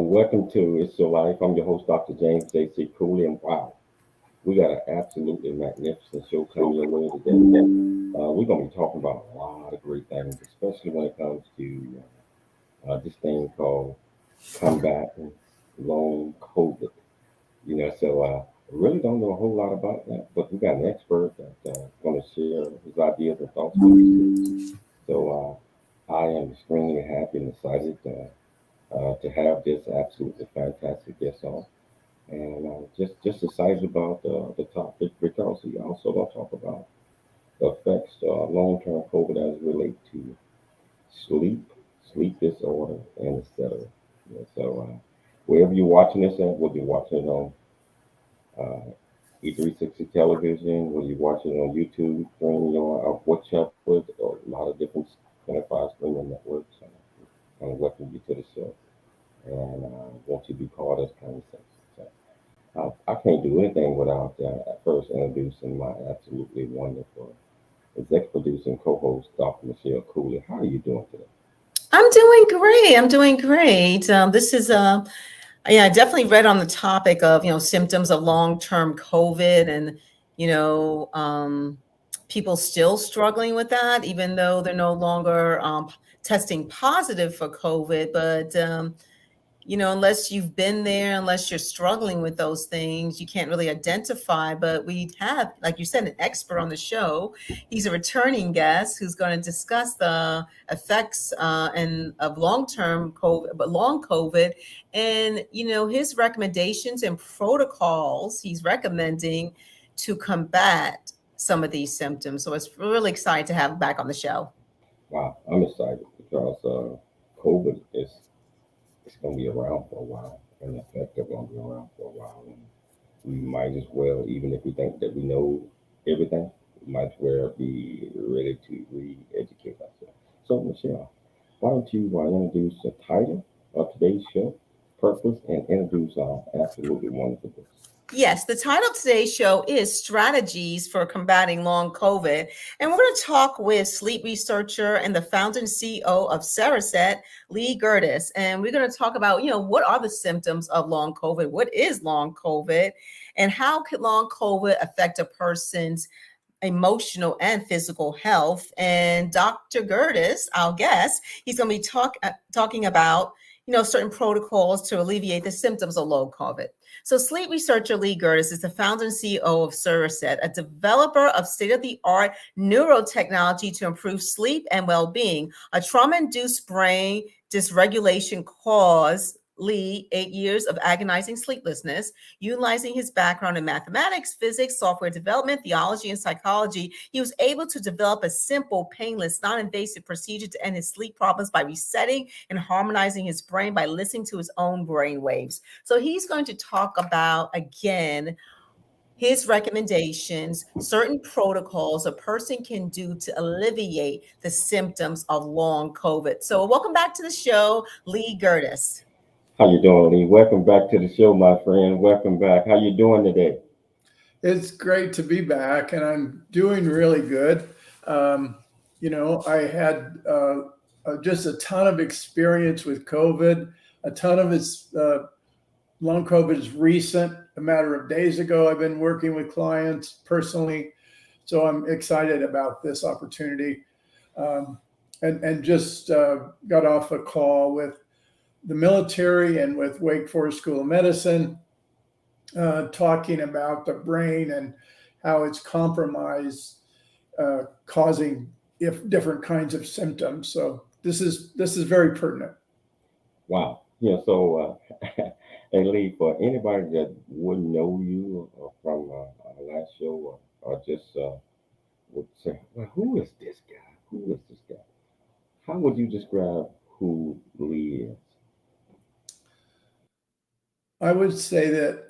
Welcome to It's Your Life. I'm your host, Dr. James 𝐷𝐐𝐾, and wow, we got an absolutely magnificent show coming your way today. We're going to be talking about a lot of great things, especially when it comes to this thing called combating long COVID. I really don't know a whole lot about that, but we got an expert that's going to share his ideas and thoughts with us. I am extremely happy and excited to have this absolutely fantastic guest on. And just excited about the topic because we also going to talk about the effects long-term COVID as it relates to sleep, sleep disorder, and etc. Wherever you're watching this at, whether you're watching it on E360 television, whether you're watching it on YouTube, streaming your whichever, or a lot of different 25 streaming networks, kind of welcome you to the show and want to be part of this conversation. I can't do anything without first introducing my absolutely wonderful executive producer and co-host, Dr. Michelle Cooley. How are you doing today? I'm doing great. I'm doing great. This is yeah, I definitely read on the topic of symptoms of long-term COVID, and people still struggling with that, even though they're no longer testing positive for COVID. But unless you've been there, unless you're struggling with those things, you can't really identify. But we have, like you said, an expert on the show. He's a returning guest who's going to discuss the effects of long-term COVID, but long COVID, and his recommendations and protocols he's recommending to combat some of these symptoms. So it's really exciting to have him back on the show. Wow, I'm excited because COVID is it's going to be around for a while, and the effects are going to be around for a while. And we might as well, even if we think that we know everything, we might as well be ready to re-educate ourselves. So, Michelle, why don't you introduce the title of today's show, purpose, and introduce our absolutely wonderful guest. Yes, the title of today's show is Strategies for Combating Long COVID. And we're going to talk with sleep researcher and the founder and CEO of Cereset, Gerdes. And we're going to talk about, what are the symptoms of long COVID? What is long COVID? And how can long COVID affect a person's emotional and physical health? And Dr. Gerdes, our guest, he's going to be talking about certain protocols to alleviate the symptoms of long COVID. So sleep researcher Gerdes is the founder and CEO of Cereset, a developer of state-of-the-art neurotechnology to improve sleep and well-being. A trauma-induced brain dysregulation caused Lee 8 years of agonizing sleeplessness. Utilizing his background in mathematics, physics, software development, theology, and psychology, he was able to develop a simple, painless, non-invasive procedure to end his sleep problems by resetting and harmonizing his brain by listening to his own brain waves. So he's going to talk about, again, his recommendations, certain protocols a person can do to alleviate the symptoms of long COVID. So welcome back to the show, Gerdes. How you doing, Lee? Welcome back to the show, my friend. Welcome back. How you doing today? It's great to be back, and I'm doing really good. I had just a ton of experience with COVID. A ton of it's long COVID is recent. A matter of days ago, I've been working with clients personally, so I'm excited about this opportunity. And just got off a call with the military and with Wake Forest School of Medicine, talking about the brain and how it's compromised, causing different kinds of symptoms. So this is very pertinent. Wow. Yeah. So, and Lee, for anybody that wouldn't know you from our last show, or just would say, well, who is this guy? Who is this guy? How would you describe who Lee is? I would say that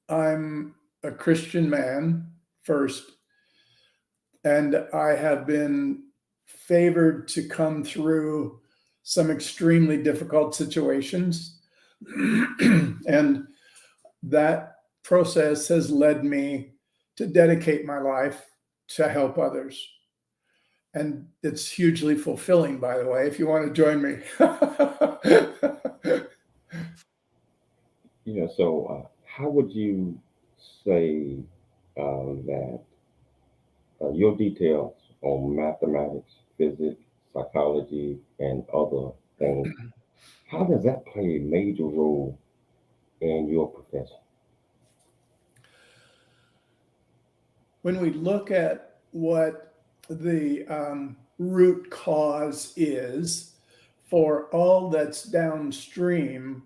I'm a Christian man first, and I have been favored to come through some extremely difficult situations. And that process has led me to dedicate my life to help others. And it's hugely fulfilling, by the way, if you want to join me. How would you say that your details on mathematics, physics, psychology, and other things, how does that play a major role in your profession? When we look at what the root cause is for all that's downstream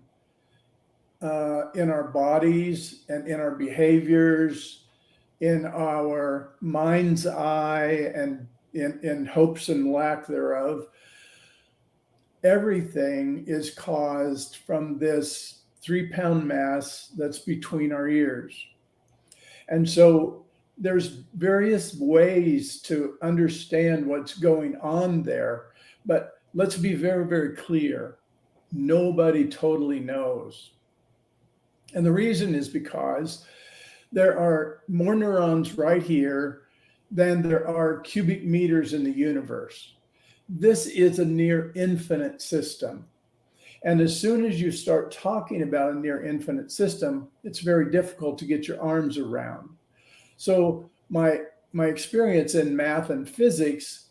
in our bodies and in our behaviors, in our mind's eye, and in hopes and lack thereof, everything is caused from this 3-pound mass that's between our ears. And so there's various ways to understand what's going on there, but let's be very, very clear. Nobody totally knows. And the reason is because there are more neurons right here than there are cubic meters in the universe. This is a near infinite system. And as soon as you start talking about a near infinite system, it's very difficult to get your arms around. So my experience in math and physics,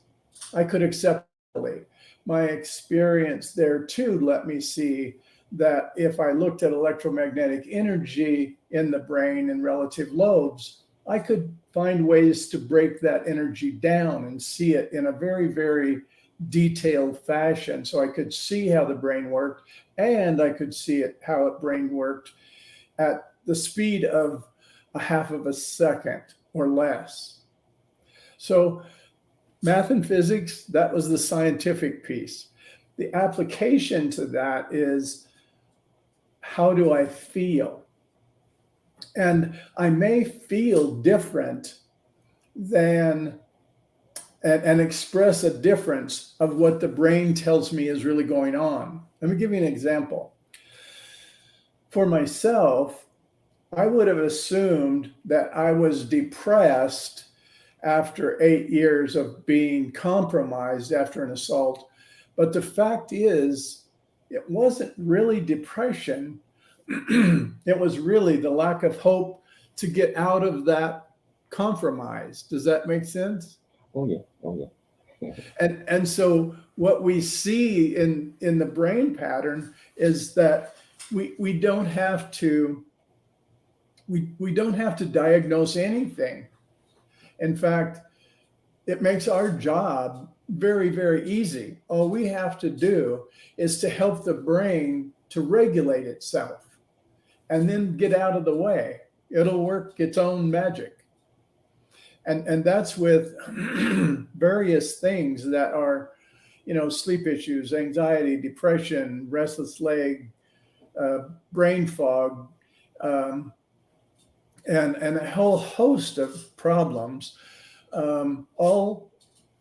I could accept. My experience there too let me see that if I looked at electromagnetic energy in the brain and relative lobes, I could find ways to break that energy down and see it in a very, very detailed fashion. So I could see how the brain worked, and I could see how the brain worked at the speed of a half of a second or less. So math and physics, that was the scientific piece. The application to that is, how do I feel? And I may feel different than and express a difference of what the brain tells me is really going on. Let me give you an example. For myself, I would have assumed that I was depressed after 8 years of being compromised after an assault. But the fact is, it wasn't really depression. It was really the lack of hope to get out of that compromise. Does that make sense? Oh yeah, oh yeah. And so what we see in the brain pattern is that we don't have to diagnose anything. In fact, it makes our job very, very easy. All we have to do is to help the brain to regulate itself and then get out of the way. It'll work its own magic. And that's with various things that are, sleep issues, anxiety, depression, restless leg, brain fog, and a whole host of problems, all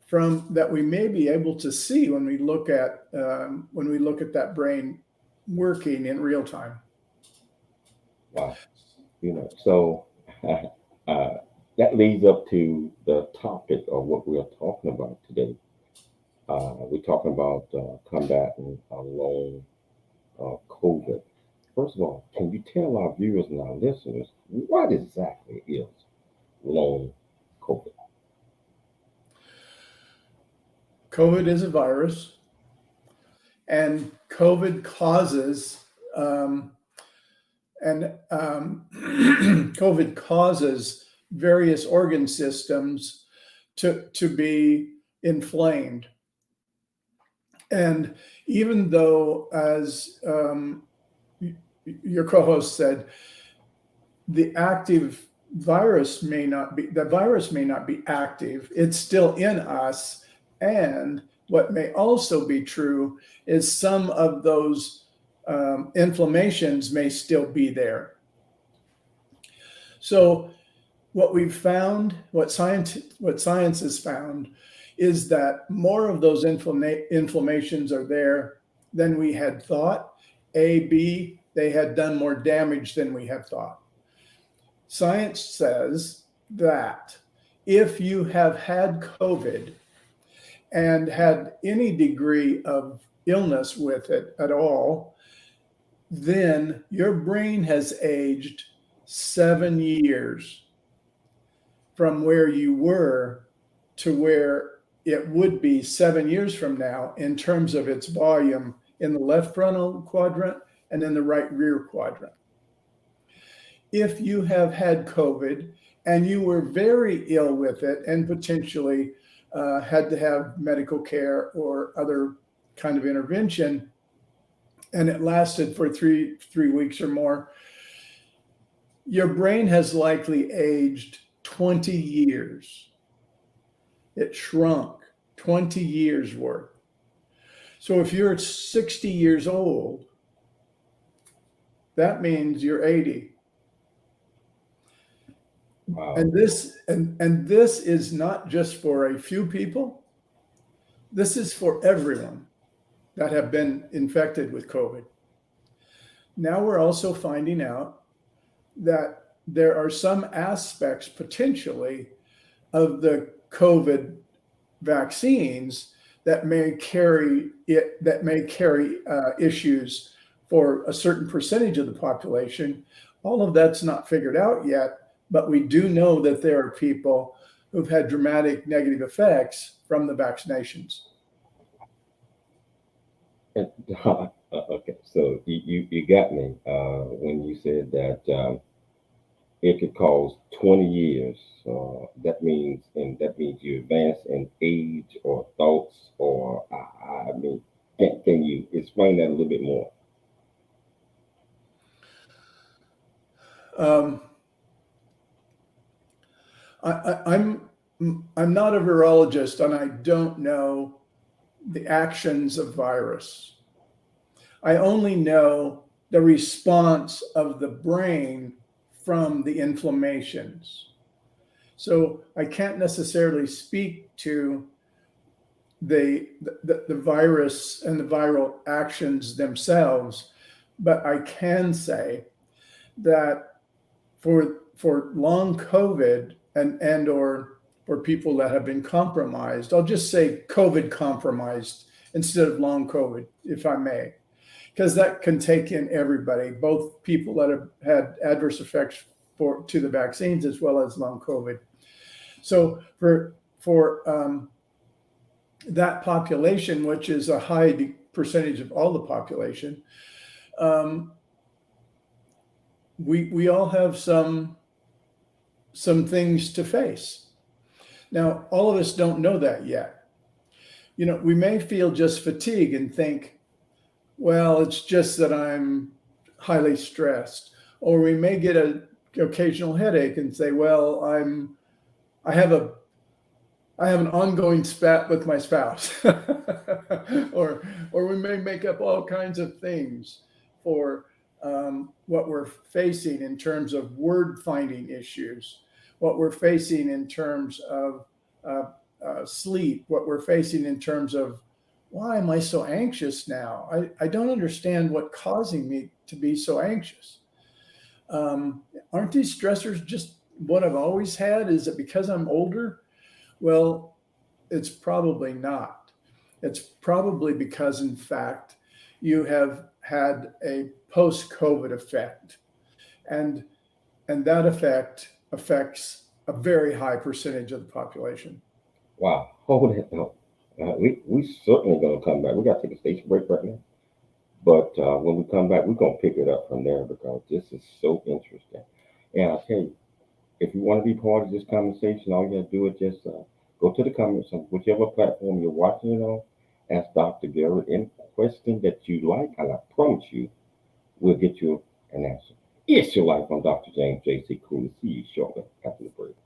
from that we may be able to see when we look at that brain working in real time. Wow. That leads up to the topic of what we are talking about today. We're talking about combating long COVID. First of all, can you tell our viewers and our listeners what exactly is long COVID? COVID is a virus, and COVID causes COVID causes various organ systems to be inflamed. And even though, as your co-host said, the virus may not be active, it's still in us. And what may also be true is some of those inflammations may still be there. So what we've found, what science has found, is that more of those inflammations are there than we had thought. B, they had done more damage than we had thought. Science says that if you have had COVID and had any degree of illness with it at all, then your brain has aged 7 years from where you were to where it would be 7 years from now in terms of its volume in the left frontal quadrant and in the right rear quadrant. If you have had COVID and you were very ill with it and potentially had to have medical care or other kind of intervention, and it lasted for three weeks or more, your brain has likely aged 20 years. It shrunk 20 years worth. So if you're 60 years old, that means you're 80. Wow. And this is not just for a few people. This is for everyone that have been infected with COVID. Now we're also finding out that there are some aspects potentially of the COVID vaccines that may carry issues for a certain percentage of the population. All of that's not figured out yet, but we do know that there are people who've had dramatic negative effects from the vaccinations. Okay, so you got me when you said that it could cause 20 years. That means you advance in age or thoughts, or I mean, can you explain that a little bit more? I'm not a virologist, and I don't know the actions of virus. I only know the response of the brain from the inflammations. So I can't necessarily speak to the virus and the viral actions themselves, but I can say that for long COVID and or for people that have been compromised, I'll just say COVID compromised instead of long COVID, if I may, because that can take in everybody, both people that have had adverse effects to the vaccines as well as long COVID. So for that population, which is a high percentage of all the population, we all have some things to face. Now, all of us don't know that yet. You know, we may feel just fatigue and think, well, it's just that I'm highly stressed. Or we may get an occasional headache and say, well, I have an ongoing spat with my spouse. or we may make up all kinds of things for what we're facing in terms of word finding issues, what we're facing in terms of sleep, what we're facing in terms of, why am I so anxious now? I don't understand what's causing me to be so anxious. Aren't these stressors just what I've always had? Is it because I'm older? Well, it's probably not. It's probably because, in fact, you have had a post-COVID effect. And that effect affects a very high percentage of the population. Wow. Hold it up. We certainly going to come back. We got to take a station break right now. But when we come back, we're going to pick it up from there because this is so interesting. And I'll tell you, if you want to be part of this conversation, all you got to do is just go to the comments on whichever platform you're watching it on. Ask Dr. Gerdes any question that you like, and I promise you, we'll get you an answer. It's your life. I'm Dr. James 𝐵𝐔𝐾. See you shortly after the break.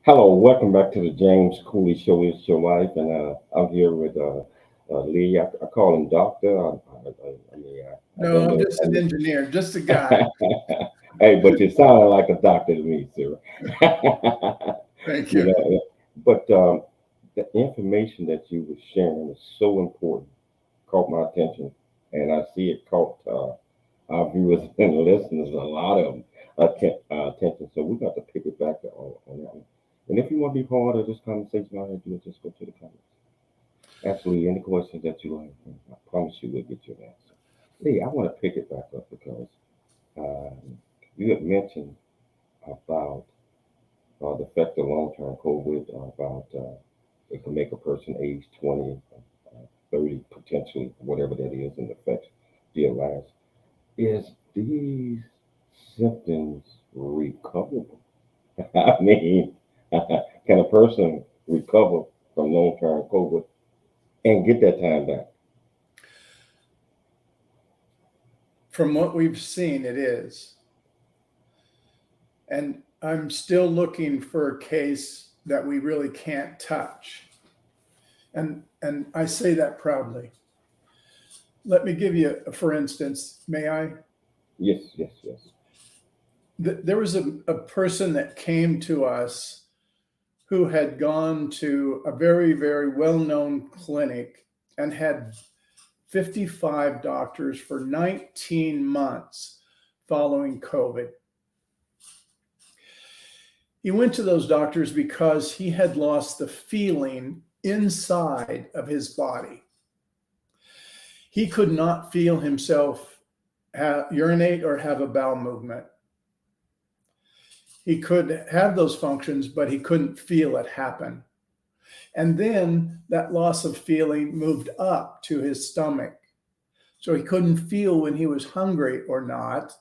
Hello, welcome back to the James Cooley Show. It's your life, and I'm here with Lee. I call him Doctor. I No, don't I'm know. just an engineer, just a guy. Hey, but you sound like a doctor to me, sir. Thank You you. know, but the information that you were sharing is so important. Caught my attention, and I see it caught our viewers and listeners, a lot of them, attention. So we got to pick it back on that one. And if you want to be part of this conversation, all you have to do is just go to the comments. Absolutely, any questions that you like, I promise you we'll get you an answer. Lee, I want to pick it back up because you had mentioned about the effect of long-term COVID, about it can make a person age 20, 30, potentially, whatever that is, and affects their lives. Is these symptoms recoverable? I mean, can a person recover from long-term COVID and get that time back? From what we've seen, it is. And I'm still looking for a case that we really can't touch. And I say that proudly. Let me give you, for instance, may I? Yes, yes, yes. There was a person that came to us who had gone to a very, very well-known clinic and had 55 doctors for 19 months following COVID. He went to those doctors because he had lost the feeling inside of his body. He could not feel himself urinate or have a bowel movement. He could have those functions, but he couldn't feel it happen. And then that loss of feeling moved up to his stomach. So he couldn't feel when he was hungry or not.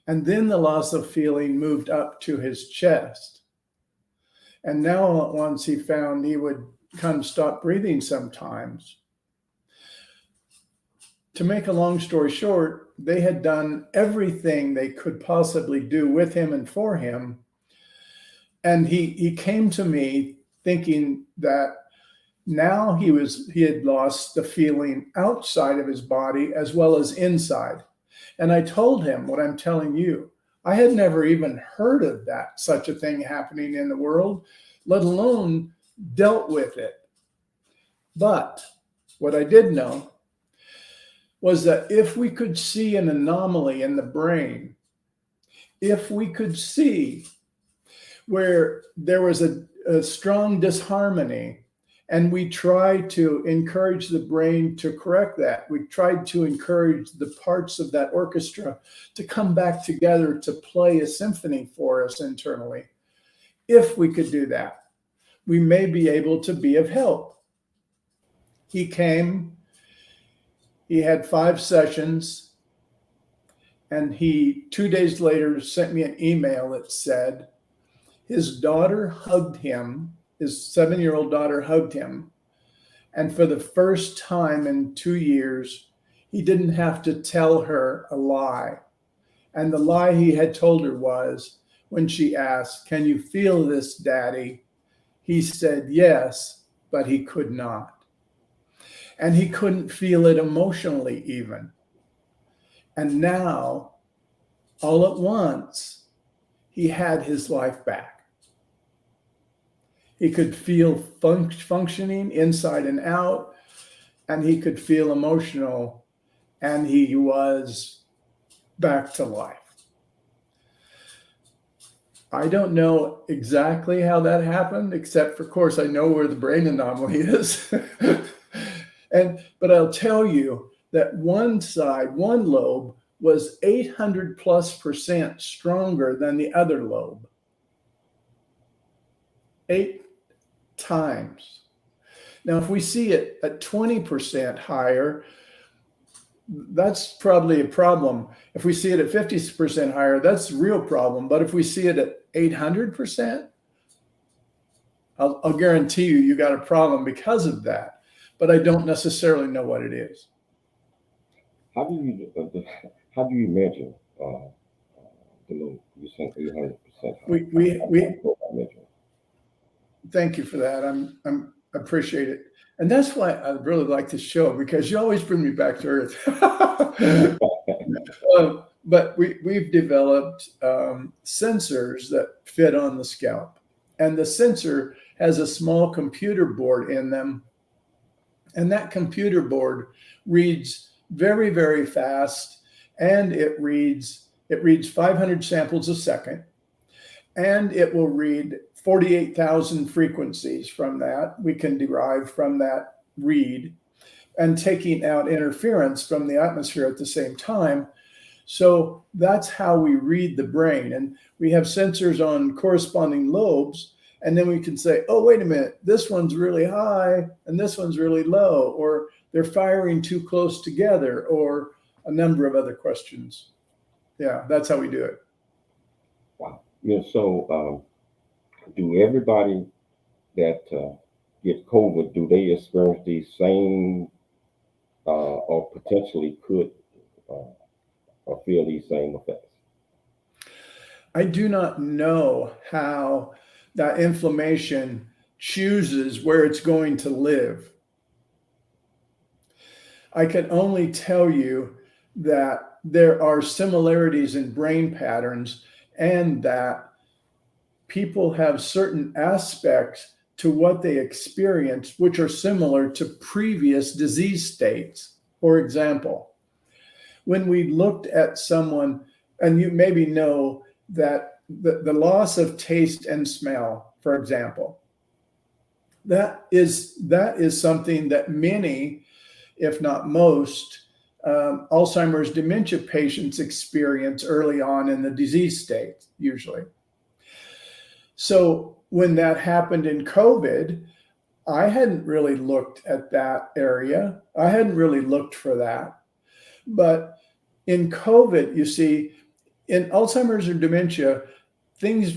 And then the loss of feeling moved up to his chest. And now all at once he found he would kind of stop breathing sometimes. To make a long story short, they had done everything they could possibly do with him and for him. And he came to me thinking that now he had lost the feeling outside of his body as well as inside. And I told him what I'm telling you. I had never even heard of that, such a thing happening in the world, let alone dealt with it. But what I did know was that if we could see an anomaly in the brain, if we could see where there was a strong disharmony, and we tried to encourage the brain to correct that. We tried to encourage the parts of that orchestra to come back together to play a symphony for us internally. If we could do that, we may be able to be of help. He came, he had 5 sessions, and he 2 days later sent me an email that said his daughter hugged him. His 7-year-old daughter hugged him. And for the first time in 2 years, he didn't have to tell her a lie. And the lie he had told her was, when she asked, "Can you feel this, Daddy?" He said yes, but he could not. And he couldn't feel it emotionally even. And now, all at once, he had his life back. He could feel functioning inside and out, and he could feel emotional, and he was back to life. I don't know exactly how that happened, except for, of course, I know where the brain anomaly is. But I'll tell you that one side, one lobe, was 800+% stronger than the other lobe. 8 times. Now, if we see it at 20% higher, that's probably a problem. If we see it at 50% higher, that's a real problem. But if we see it at 800%, I'll guarantee you got a problem because of that. But I don't necessarily know what it is. How do you measure the load? You said 800%. We Thank you for that. I'm appreciate it. And that's why I really like this show, because you always bring me back to earth. But we've developed sensors that fit on the scalp. And the sensor has a small computer board in them. And that computer board reads very, very fast. And it reads 500 samples a second. And it will read 48,000 frequencies from that. We can derive from that read, and taking out interference from the atmosphere at the same time. So that's how we read the brain. And we have sensors on corresponding lobes. And then we can say, oh, wait a minute, this one's really high and this one's really low, or they're firing too close together, or a number of other questions. Yeah, that's how we do it. Wow. Yeah, so do everybody that gets COVID, do they experience these same or potentially could or feel these same effects? I do not know how that inflammation chooses where it's going to live. I can only tell you that there are similarities in brain patterns, and that people have certain aspects to what they experience which are similar to previous disease states. For example, when we looked at someone, and you maybe know that the loss of taste and smell, for example, that is something that many, if not most, Alzheimer's dementia patients experience early on in the disease state, usually. So when that happened in COVID, I hadn't really looked at that area. I hadn't really looked for that. But in COVID, you see, in Alzheimer's or dementia, things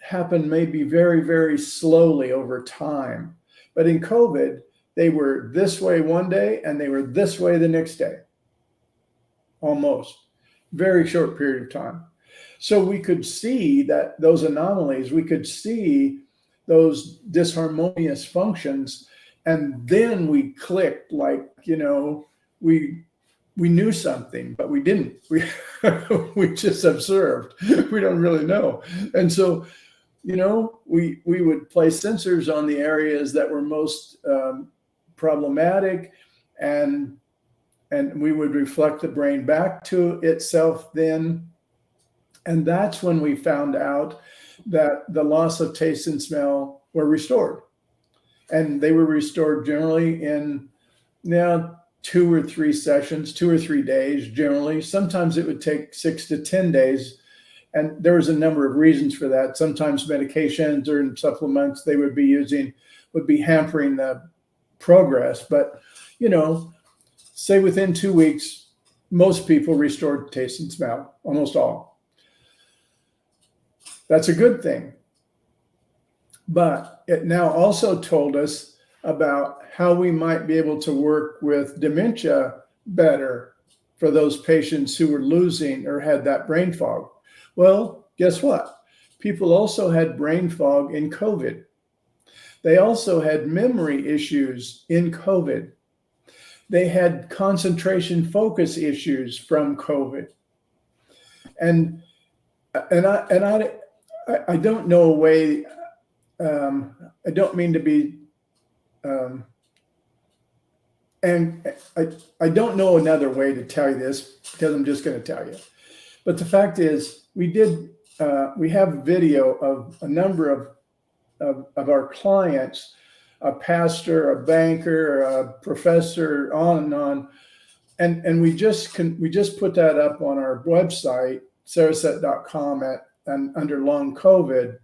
happen maybe very, very slowly over time. But in COVID, they were this way one day and they were this way the next day. Almost. Very short period of time. So we could see that those anomalies, we could see those disharmonious functions, and then we clicked, like, we knew something, but we didn't. We just observed. We don't really know. And so, we would place sensors on the areas that were most problematic, and we would reflect the brain back to itself then. And that's when we found out that the loss of taste and smell were restored. And they were restored generally in 2 or 3 sessions, 2 or 3 days generally. Sometimes it would take 6 to 10 days. And there was a number of reasons for that. Sometimes medications or supplements they would be using would be hampering the progress. But, say within 2 weeks, most people restored taste and smell, almost all. That's a good thing. But it now also told us about how we might be able to work with dementia better for those patients who were losing or had that brain fog. Well, guess what? People also had brain fog in COVID. They also had memory issues in COVID. They had concentration focus issues from COVID. And I don't know a way, I don't mean to be, and I don't know another way to tell you this, because I'm just going to tell you. But the fact is, we have video of a number of our clients, a pastor, a banker, a professor, on and on. And we just put that up on our website, Cereset.com, and under long COVID.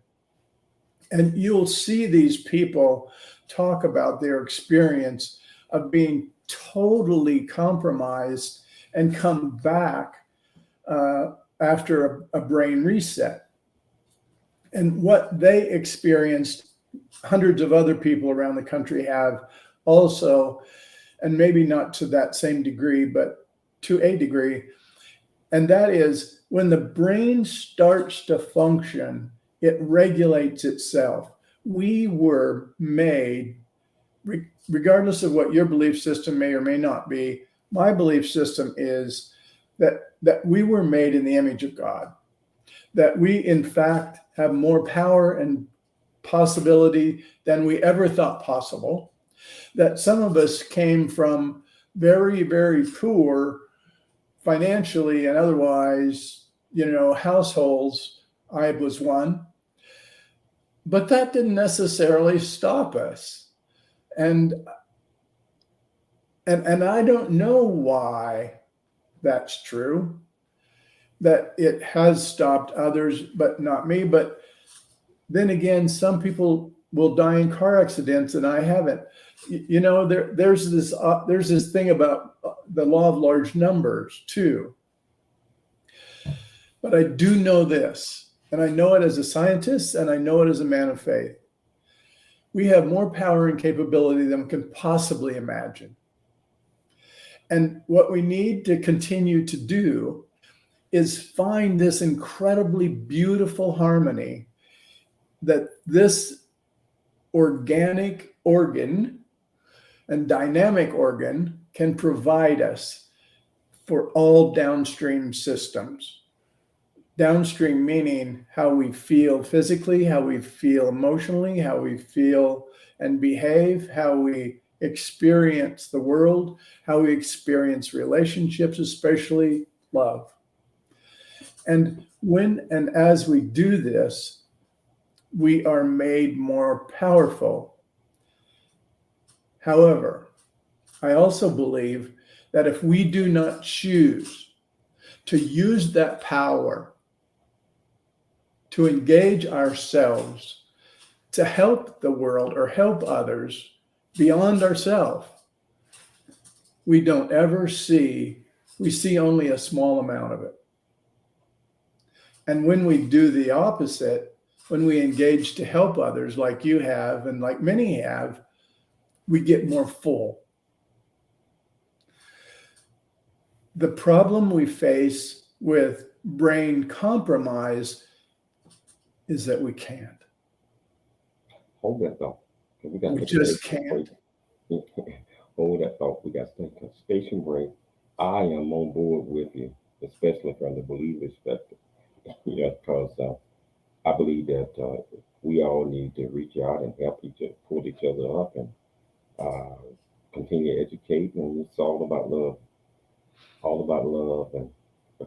And you'll see these people talk about their experience of being totally compromised and come back after a brain reset. And what they experienced, hundreds of other people around the country have also, and maybe not to that same degree, but to a degree. And that is, when the brain starts to function, it regulates itself. we were made, regardless of what your belief system may or may not be. My belief system is that we were made in the image of God, that we in fact have more power and possibility than we ever thought possible, that some of us came from very, very poor financially and otherwise, households. I was one, but that didn't necessarily stop us. And I don't know why that's true, that it has stopped others, but not me. But then again, some people will die in car accidents and I haven't. There's this thing about the law of large numbers too. But I do know this, and I know it as a scientist, and I know it as a man of faith. We have more power and capability than we can possibly imagine. And what we need to continue to do is find this incredibly beautiful harmony that this organic organ and dynamic organ can provide us for all downstream systems. Downstream meaning how we feel physically, how we feel emotionally, how we feel and behave, how we experience the world, how we experience relationships, especially love. And when and as we do this, we are made more powerful. However, I also believe that if we do not choose to use that power to engage ourselves, to help the world or help others beyond ourselves, we don't ever see, we see only a small amount of it. And when we do the opposite, when we engage to help others like you have and like many have, we get more full. The problem we face with brain compromise is that we can't. Hold that thought. We just can't. Hold that thought. We got to take a station break. I am on board with you, especially from the believer's perspective. Because I believe that we all need to reach out and help each other, pull each other up, and continue to educate. And it's all about love and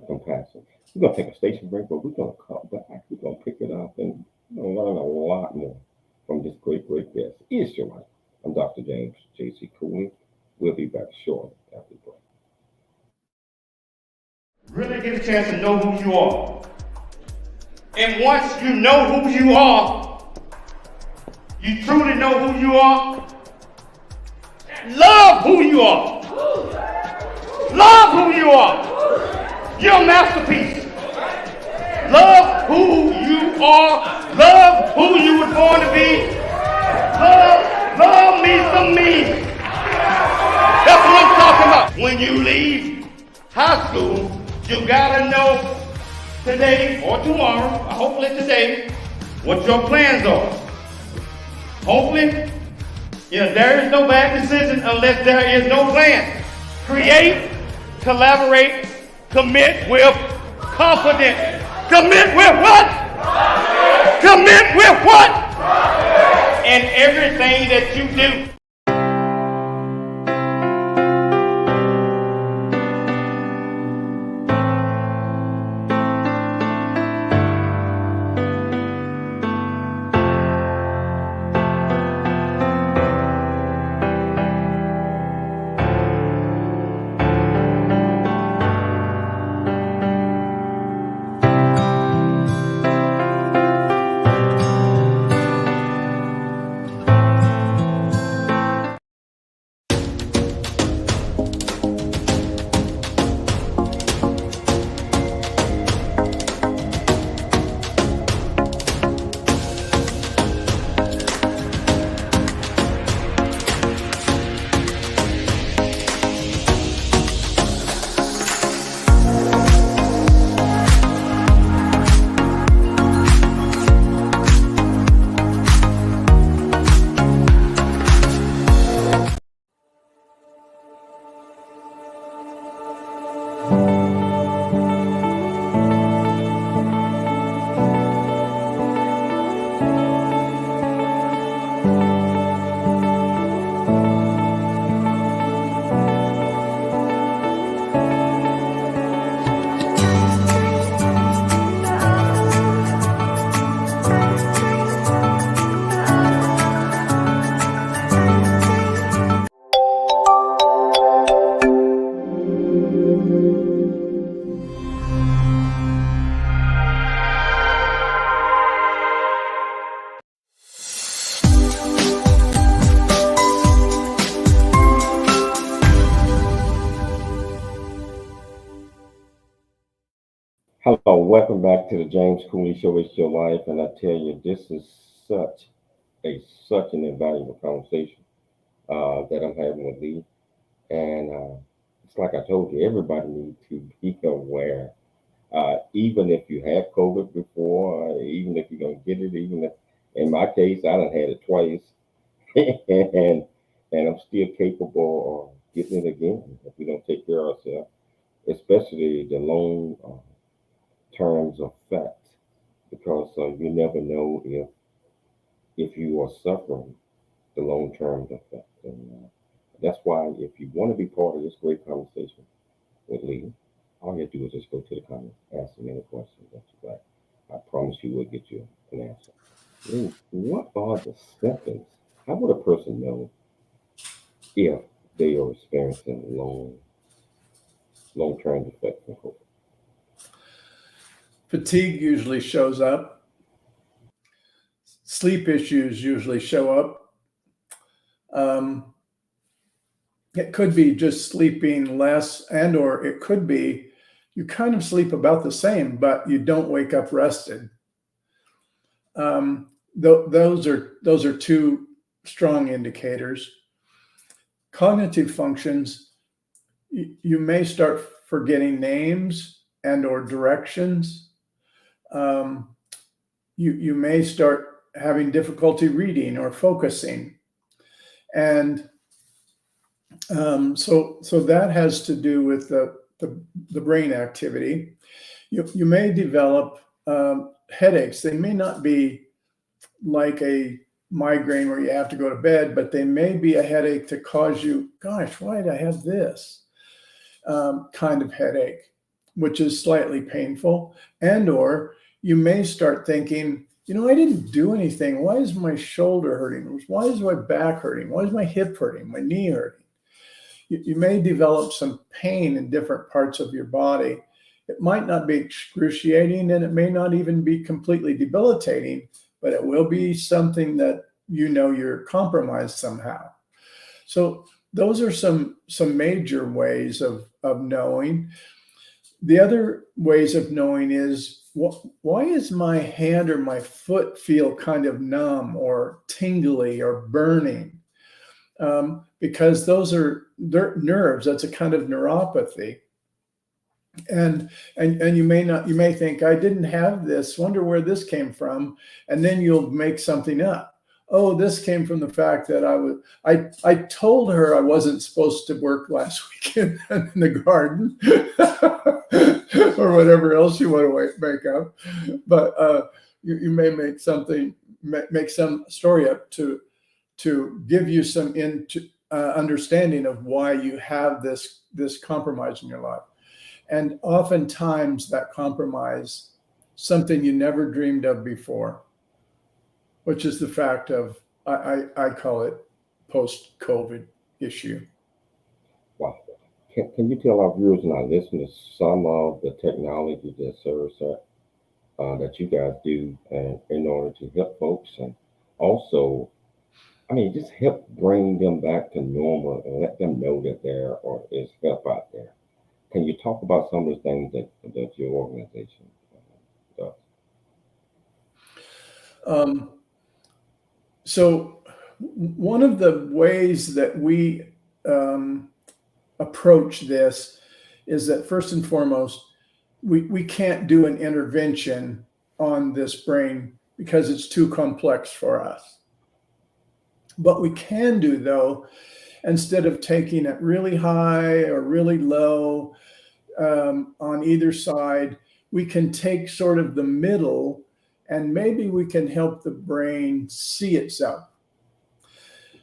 compassion. We're going to take a station break, but we're going to come back. We're going to pick it up and learn a lot more from this great, great guest. It's your life. I'm Dr. James 𝐔𝐘𝐒. We'll be back shortly after the break. Really get a chance to know who you are. And once you know who you are, you truly know who you are, love who you are. Love who you are. You're a masterpiece. Love who you are. Love who you were born to be. Love me some me. That's what I'm talking about. When you leave high school, you gotta know today or tomorrow, hopefully today, what your plans are. Hopefully, there is no bad decision unless there is no plan. Create, collaborate, commit with confidence. Commit with what? Commit with what? And everything that you do. Hello, welcome back to the James Cooley Show. It's your life, and I tell you, this is such an invaluable conversation that I'm having with Lee. And it's like I told you, everybody needs to be aware. Even if you have COVID before, even if you're gonna get it, even if, in my case, I done had it twice, and I'm still capable of getting it again if we don't take care of ourselves, especially the long terms effect, because you never know if you are suffering the long term effect. And that's why if you want to be part of this great conversation with Lee, all you have to do is just go to the comments, ask him any questions that you like. I promise you will get you an answer. Lee, what are the symptoms? How would a person know if they are experiencing long term effects from COVID? Fatigue usually shows up. Sleep issues usually show up. It could be just sleeping less, and or it could be you kind of sleep about the same, but you don't wake up rested. Those are two strong indicators. Cognitive functions, you may start forgetting names and or directions. You may start having difficulty reading or focusing. And so that has to do with the brain activity. You may develop headaches. They may not be like a migraine where you have to go to bed, but they may be a headache to cause you, gosh, why did I have this kind of headache, which is slightly painful. And or you may start thinking, I didn't do anything. Why is my shoulder hurting? Why is my back hurting? Why is my hip hurting? My knee hurting? You may develop some pain in different parts of your body. It might not be excruciating, and it may not even be completely debilitating, but it will be something that you're compromised somehow. So those are some major ways of knowing. The other ways of knowing is, why is my hand or my foot feel kind of numb or tingly or burning? Because they're nerves. That's a kind of neuropathy. And you may think, I didn't have this, wonder where this came from. And then you'll make something up. Oh, this came from the fact that I told her I wasn't supposed to work last weekend in the garden or whatever else you want to make up. But you may make some story up to give you some understanding of why you have this compromise in your life. And oftentimes that compromise, something you never dreamed of before, which is the fact of, I call it post-COVID issue. Wow. Can you tell our viewers and our listeners some of the technology that Cereset that you guys do in order to help folks, and also, just help bring them back to normal and let them know that there is help out there? Can you talk about some of the things that your organization does? So one of the ways that we approach this is that, first and foremost, we can't do an intervention on this brain because it's too complex for us. But we can do, though, instead of taking it really high or really low on either side, we can take sort of the middle, and maybe we can help the brain see itself.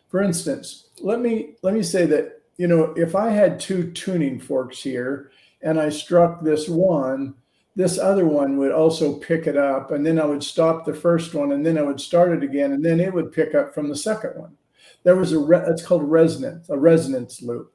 For instance, let me say that, if I had two tuning forks here and I struck this one, this other one would also pick it up, and then I would stop the first one, and then I would start it again, and then it would pick up from the second one. There was it's called resonance, a resonance loop.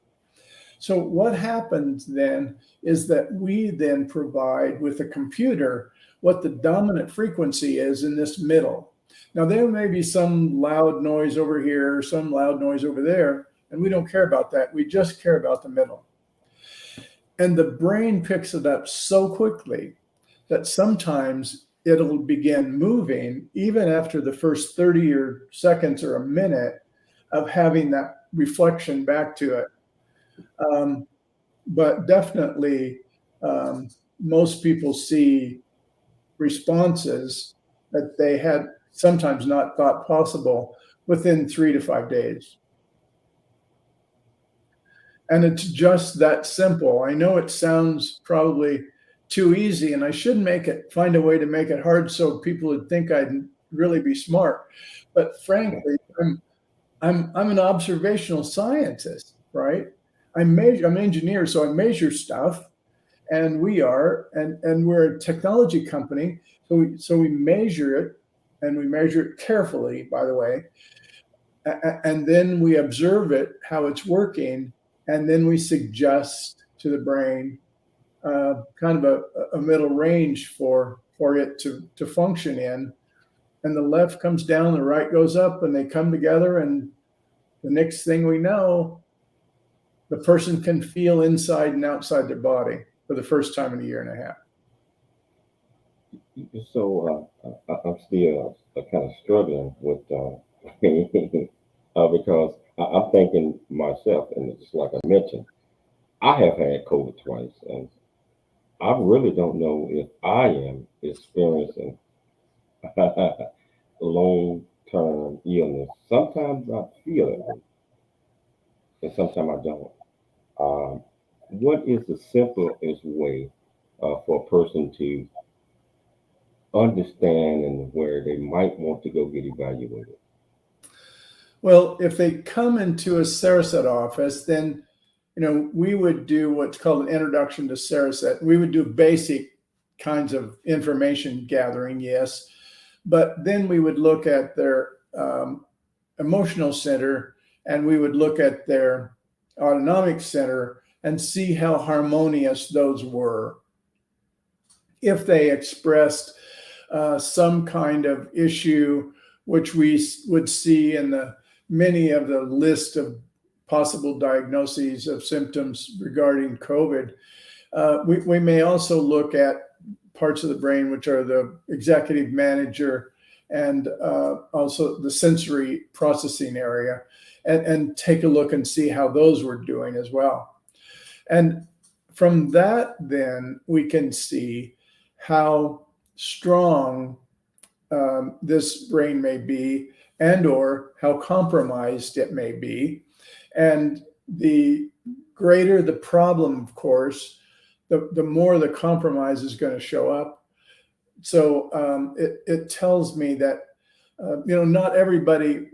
So what happens then is that we then provide with the computer what the dominant frequency is in this middle. Now, there may be some loud noise over here, some loud noise over there, and we don't care about that. We just care about the middle. And the brain picks it up so quickly that sometimes it'll begin moving even after the first 30 or seconds or a minute of having that reflection back to it. But definitely, most people see responses that they had sometimes not thought possible within 3 to 5 days. And it's just that simple. I know it sounds probably too easy, and I should find a way to make it hard so people would think I'd really be smart. But frankly, I'm an observational scientist, right? I'm an engineer, so I measure stuff, and we're a technology company, so we measure it, and we measure it carefully, by the way, and then we observe it, how it's working, and then we suggest to the brain kind of a middle range for it to function in. And the left comes down, the right goes up, and they come together, and the next thing we know, the person can feel inside and outside their body for the first time in a year and a half. So I'm still kind of struggling with because I'm thinking myself, and just like I mentioned, I have had COVID twice, and I really don't know if I am experiencing long-term illness. Sometimes I feel it, and sometimes I don't. What is the simplest way for a person to understand and where they might want to go get evaluated? Well, if they come into a Cereset office, then we would do what's called an introduction to Cereset. We would do basic kinds of information gathering, yes, but then we would look at their emotional center, and we would look at their autonomic center and see how harmonious those were. If they expressed some kind of issue, which we would see in many of the list of possible diagnoses of symptoms regarding COVID, we may also look at parts of the brain, which are the executive manager and also the sensory processing area, and take a look and see how those were doing as well. And from that, then we can see how strong this brain may be, and or how compromised it may be. And the greater the problem, of course, the more the compromise is going to show up. So it tells me that not everybody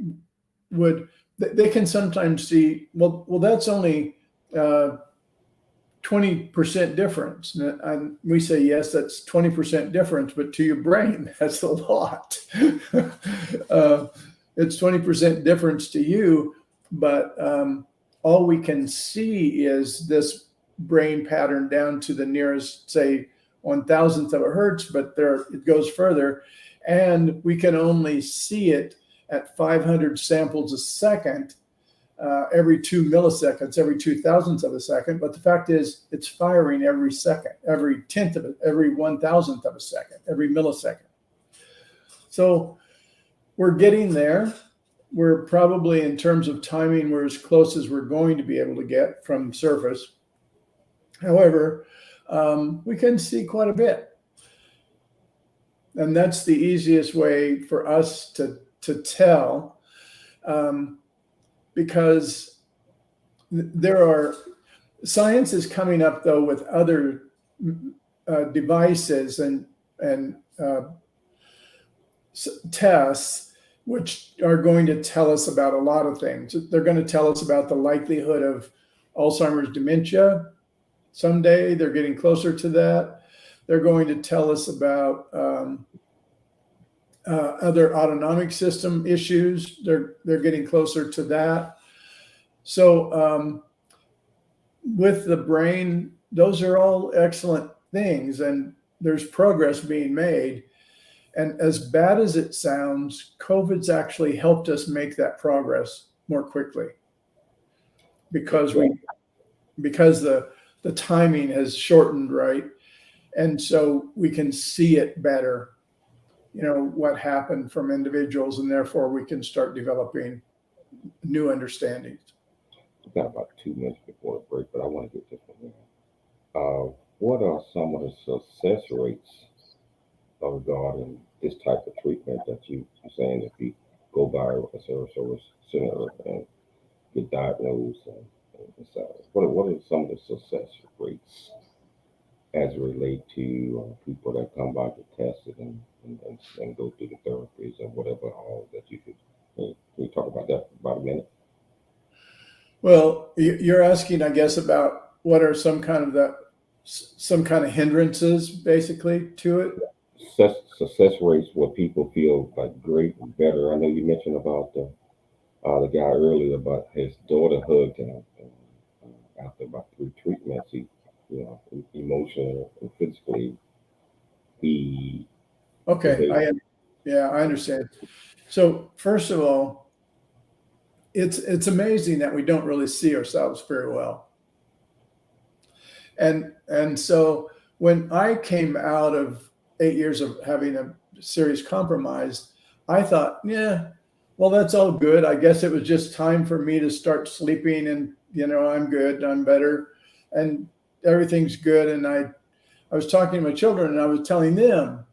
would. They can sometimes see, well, that's only 20% difference. And we say, yes, that's 20% difference, but to your brain, that's a lot. It's 20% difference to you, but all we can see is this brain pattern down to the nearest, say, 1,000th of a hertz, but it goes further. And we can only see it at 500 samples a second, every 2 milliseconds, every 2,000th of a second. But the fact is, it's firing every second, every 10th of it, every 1,000th of a second, every millisecond. So we're getting there. We're probably, in terms of timing, we're as close as we're going to be able to get from surface. However, we can see quite a bit. And that's the easiest way for us to tell, because science is coming up, though, with other devices and tests which are going to tell us about a lot of things. They're going to tell us about the likelihood of Alzheimer's dementia someday. They're getting closer to that. They're going to tell us about other autonomic system issues. They're getting closer to that. So with the brain, those are all excellent things, and there's progress being made. And as bad as it sounds, COVID's actually helped us make that progress more quickly, because the timing has shortened, right? And so we can see it better, you know, what happened from individuals, and therefore we can start developing new understandings. We've got about 2 minutes before the break, but I want to get this one in. What are some of the success rates regarding this type of treatment that you're saying if you go by a service center and get diagnosed and so what are some of the success rates as it relate to people that come by to test it and go through the therapies and whatever all that you could can you talk about that for about a minute? Well, you're asking, I guess, about what are some kind of hindrances basically to it. Success rates where people feel like great and better. I know you mentioned about the guy earlier about his daughter hugged him after about 3 treatments. He, you know, emotionally and physically, he. Okay, I understand. So first of all, it's amazing that we don't really see ourselves very well. And so when I came out of 8 years of having a serious compromise, I thought, yeah, well, that's all good. I guess it was just time for me to start sleeping, and, you know, I'm good, I'm better, and everything's good. And I was talking to my children, and I was telling them,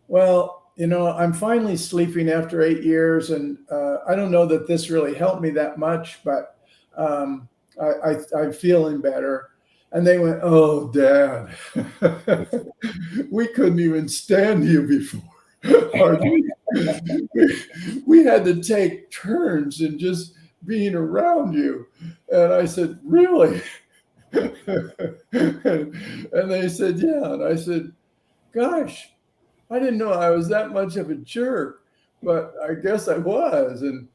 well, you know, I'm finally sleeping after 8 years, and I don't know that this really helped me that much, but I'm feeling better. And they went, oh, Dad, we couldn't even stand you before. We had to take turns in just being around you. And I said, really? And they said, yeah. And I said, gosh, I didn't know I was that much of a jerk, but I guess I was. And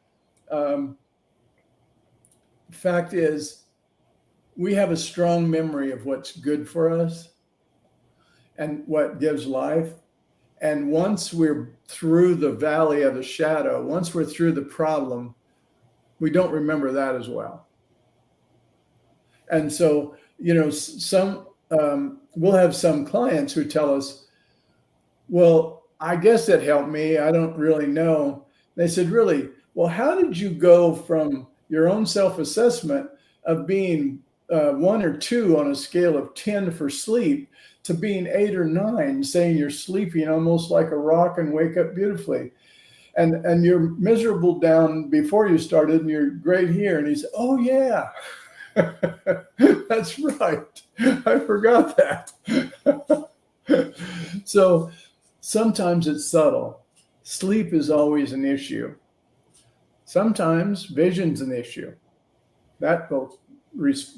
fact is, we have a strong memory of what's good for us and what gives life. And once we're through the valley of the shadow, once we're through the problem, we don't remember that as well. And so, you know, we'll have some clients who tell us, well, I guess it helped me. I don't really know. They said, really? Well, how did you go from your own self-assessment of being 1 or 2 on a scale of 10 for sleep to being 8 or 9, saying you're sleeping almost like a rock and wake up beautifully, and you're miserable down before you started, and you're great here? And he said, oh yeah, that's right, I forgot that. So sometimes it's subtle. Sleep is always an issue. Sometimes vision's an issue. That will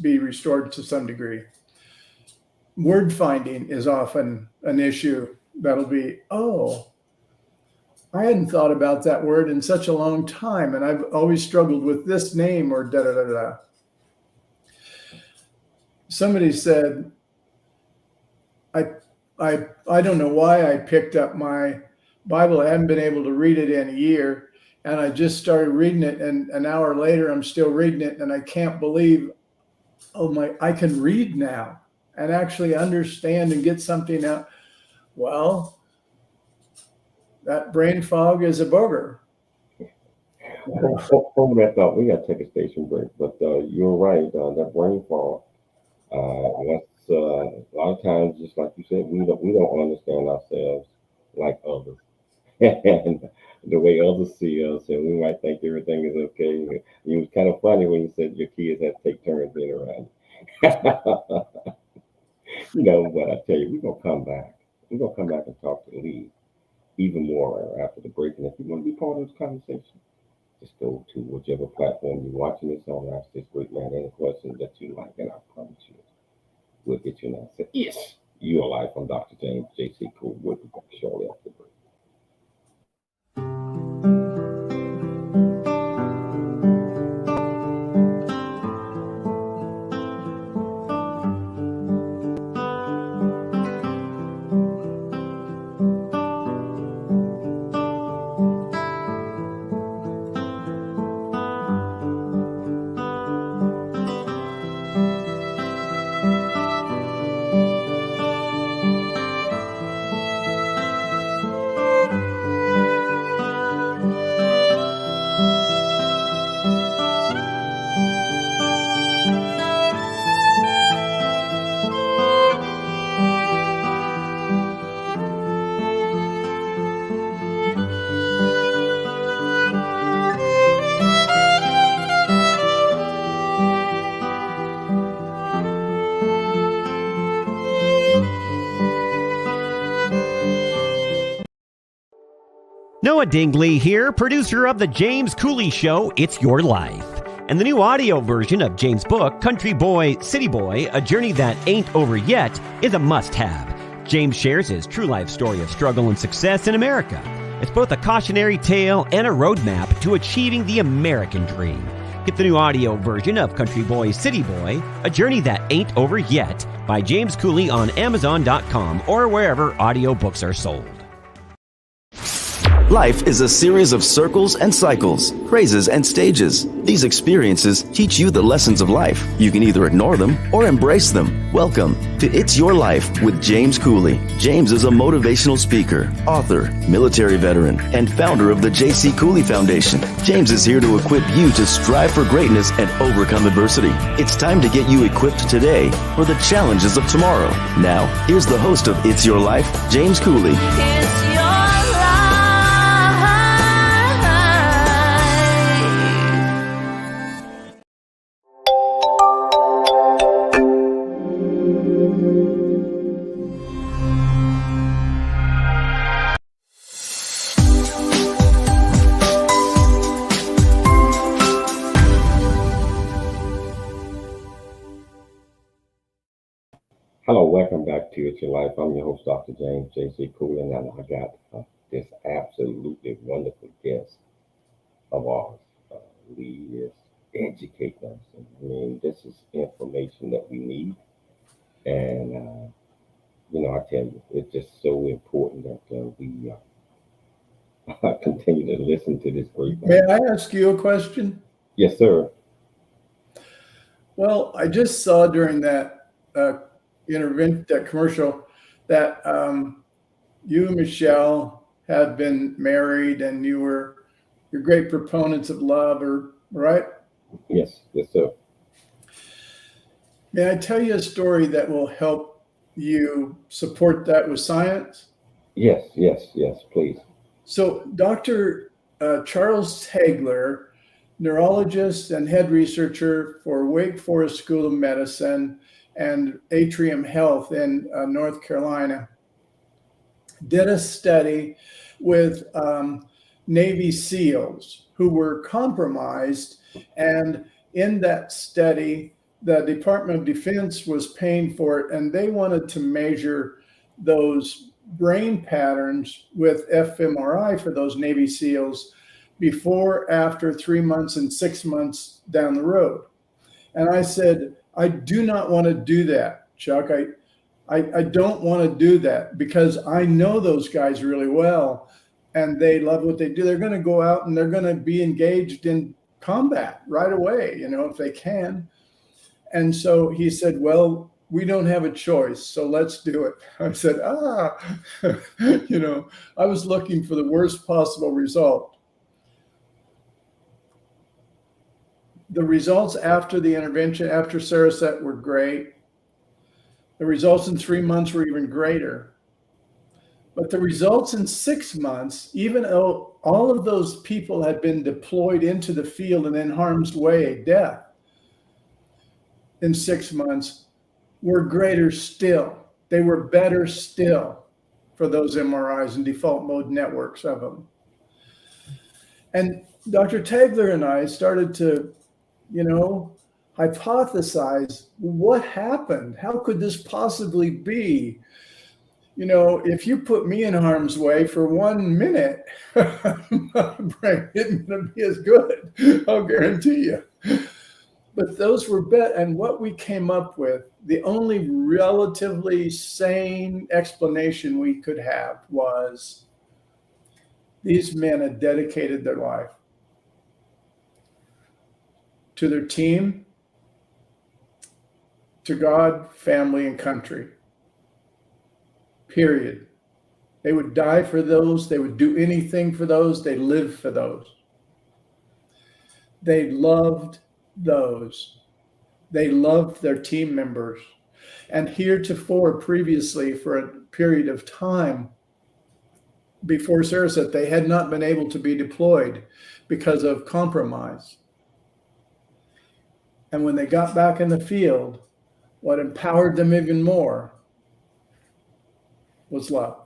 be restored to some degree. Word finding is often an issue. That'll be, oh, I hadn't thought about that word in such a long time, and I've always struggled with this name, or da da da da. Somebody said, I don't know why I picked up my Bible. I haven't been able to read it in a year, and I just started reading it, and an hour later I'm still reading it, and I can't believe, oh, I can read now and actually understand and get something out. Well, that brain fog is a booger. Over that thought, we got to take a station break, but you're right. That brain fog, a lot of times, just like you said, we don't understand ourselves like others, and the way others see us, and we might think everything is okay. It was kind of funny when you said your kids had to take turns being around you. You know, but I tell you, we're gonna come back. We're gonna come back and talk to Lee even more after the break. And if you want to be part of this conversation, just go to whichever platform you're watching this on. Ask this great man any questions that you like, and I promise you, we'll get you an answer. Yes, you are live on Dr. James 𝐔𝐘𝐒. We'll be back shortly after the break. Noah Dingley here, producer of the 𝐓𝐘𝐒 Show, It's Your Life. And the new audio version of James' book, Country Boy, City Boy, A Journey That Ain't Over Yet, is a must-have. James shares his true life story of struggle and success in America. It's both a cautionary tale and a roadmap to achieving the American dream. Get the new audio version of Country Boy, City Boy, A Journey That Ain't Over Yet by 𝐓𝐘𝐒 on Amazon.com or wherever audiobooks are sold. Life is a series of circles and cycles, phrases and stages. These experiences teach you the lessons of life. You can either ignore them or embrace them. Welcome to It's Your Life with 𝐓𝐘𝐒. James is a motivational speaker, author, military veteran, and founder of the 𝐵𝐔𝐾𝐒 Foundation. James is here to equip you to strive for greatness and overcome adversity. It's time to get you equipped today for the challenges of tomorrow. Now, here's the host of It's Your Life, 𝐵𝐔𝐾𝐒. Hello, welcome back to It's Your Life. I'm your host, Dr. James 𝐵𝐔𝐾𝐒, and I got this absolutely wonderful guest of ours. Lee is educating us. I mean, this is information that we need. And, I tell you, it's just so important that we continue to listen to this great May man. I ask you a question? Yes, sir. Well, I just saw during that that commercial that you and Michelle have been married and you're great proponents of love, right? Yes, sir. May I tell you a story that will help you support that with science? Yes, please. So Dr. Charles Taylor, neurologist and head researcher for Wake Forest School of Medicine and Atrium Health in North Carolina, did a study with Navy SEALs who were compromised. And in that study, the Department of Defense was paying for it, and they wanted to measure those brain patterns with fMRI for those Navy SEALs before, after 3 months, and 6 months down the road. And I said, I do not want to do that, Chuck. I don't want to do that because I know those guys really well and they love what they do. They're going to go out and they're going to be engaged in combat right away, if they can. And so he said, well, we don't have a choice, so let's do it. I said, I was looking for the worst possible result. The results after the intervention, after Cereset, were great. The results in 3 months were even greater. But the results in 6 months, even though all of those people had been deployed into the field and in harm's way, death, in 6 months, were greater still. They were better still for those MRIs and default mode networks of them. And Dr. Taylor and I started to hypothesize what happened. How could this possibly be? If you put me in harm's way for 1 minute, my brain isn't going to be as good. I'll guarantee you. But those were and what we came up with, the only relatively sane explanation we could have was these men had dedicated their life to their team, to God, family, and country. Period. They would die for those. They would do anything for those. They lived for those. They loved those. They loved their team members. And heretofore, previously, for a period of time before Cereset, they had not been able to be deployed because of compromise. And when they got back in the field, what empowered them even more was love.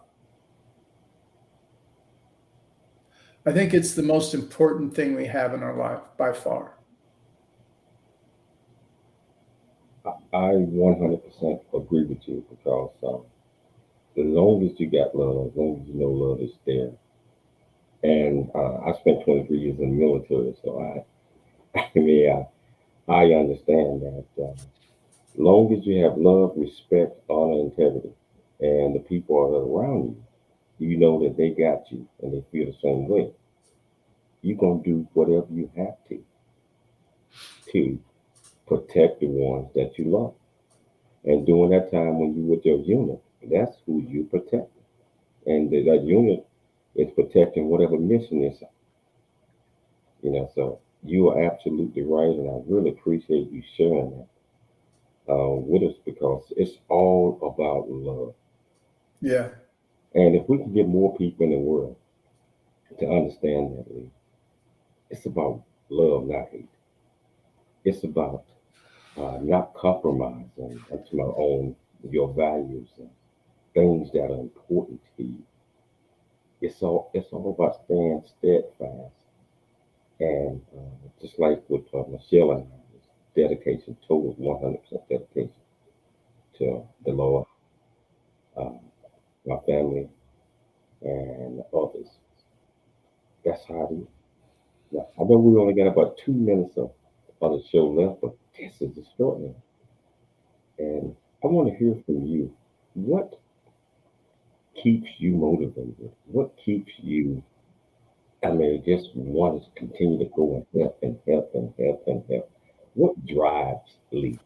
I think it's the most important thing we have in our life by far. I 100% agree with you because as long as you got love, as long as you know love is there. And I spent 23 years in the military, so I understand that as long as you have love, respect, honor, integrity, and the people are around you, you know that they got you and they feel the same way. You're going to do whatever you have to protect the ones that you love. And during that time when you with your unit, that's who you protect. And that unit is protecting whatever mission is. So you are absolutely right, and I really appreciate you sharing that with us because it's all about love. Yeah. And if we can get more people in the world to understand that, Lee, it's about love, not hate. It's about not compromising to my own your values and things that are important to you. It's all about staying steadfast and just like with Michelle and I, it's dedication, total 100% dedication to the Lord, um, my family, and others. That's how it is. Now, I know we only got about 2 minutes of the show left, but this is extraordinary. And I want to hear from you. What keeps you motivated? What keeps you, just want to continue to go and help and help and help and help? What drives Lee?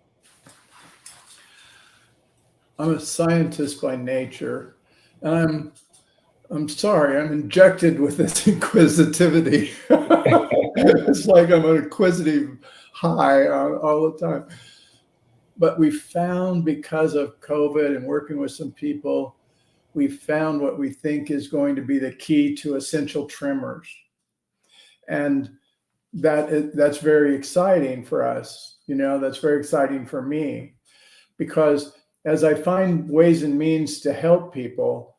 I'm a scientist by nature, and I'm sorry, I'm injected with this inquisitivity. It's like I'm an inquisitive high all the time. But we found, because of COVID and working with some people, we found what we think is going to be the key to essential tremors. And that's very exciting for us. That's very exciting for me, because as I find ways and means to help people,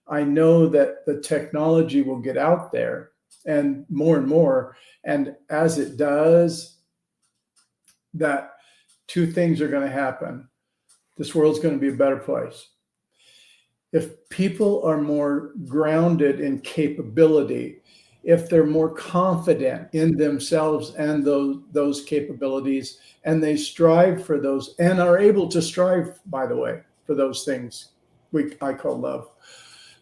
I know that the technology will get out there and more. And as it does, that two things are going to happen. This world's going to be a better place. If people are more grounded in capability, if they're more confident in themselves and those capabilities, and they strive for those and are able to strive, by the way, for those things I call love.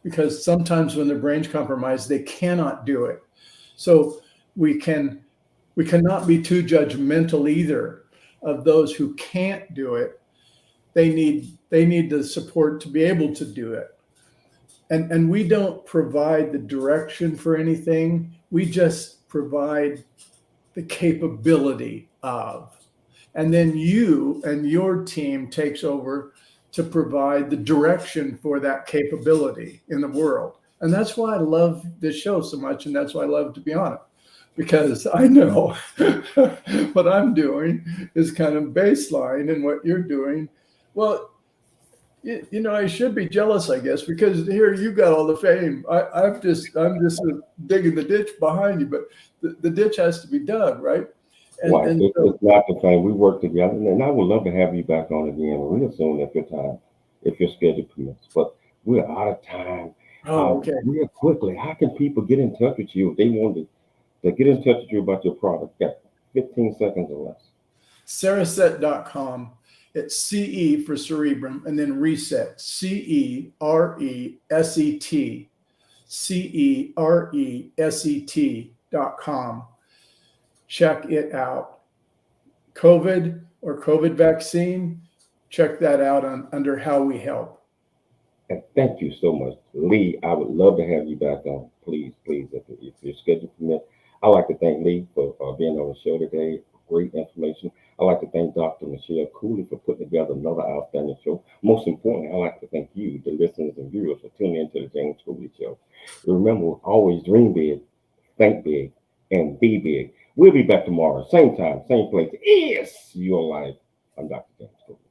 Because sometimes when their brain's compromised, they cannot do it. So we cannot be too judgmental either of those who can't do it. They need the support to be able to do it. And we don't provide the direction for anything. We just provide the capability of. And then you and your team takes over to provide the direction for that capability in the world. And that's why I love this show so much, and that's why I love to be on it, because I know what I'm doing is kind of baseline, and what you're doing, well, I should be jealous, I guess, because here you got all the fame. I'm just digging the ditch behind you, but the ditch has to be dug, right? Right. It's not the thing. We work together, and I would love to have you back on again real soon if your schedule permits. But we're out of time. Oh, okay. Real quickly, how can people get in touch with you if they want to get in touch with you about your product? Got 15 seconds or less. Cereset.com. It's CE for cerebrum, and then reset. CERESET. CERESET.com. Check it out. COVID or COVID vaccine, check that out under How We Help. And thank you so much, Lee. I would love to have you back on, please, if your schedule permits. I'd like to thank Lee for being on the show today. Great information. I'd like to thank Dr. Michelle Cooley for putting together another outstanding show. Most importantly, I'd like to thank you, the listeners and viewers, for tuning into the James Cooley Show. Remember, always dream big, think big, and be big. We'll be back tomorrow, same time, same place. It's your life. I'm Dr. James Cooley.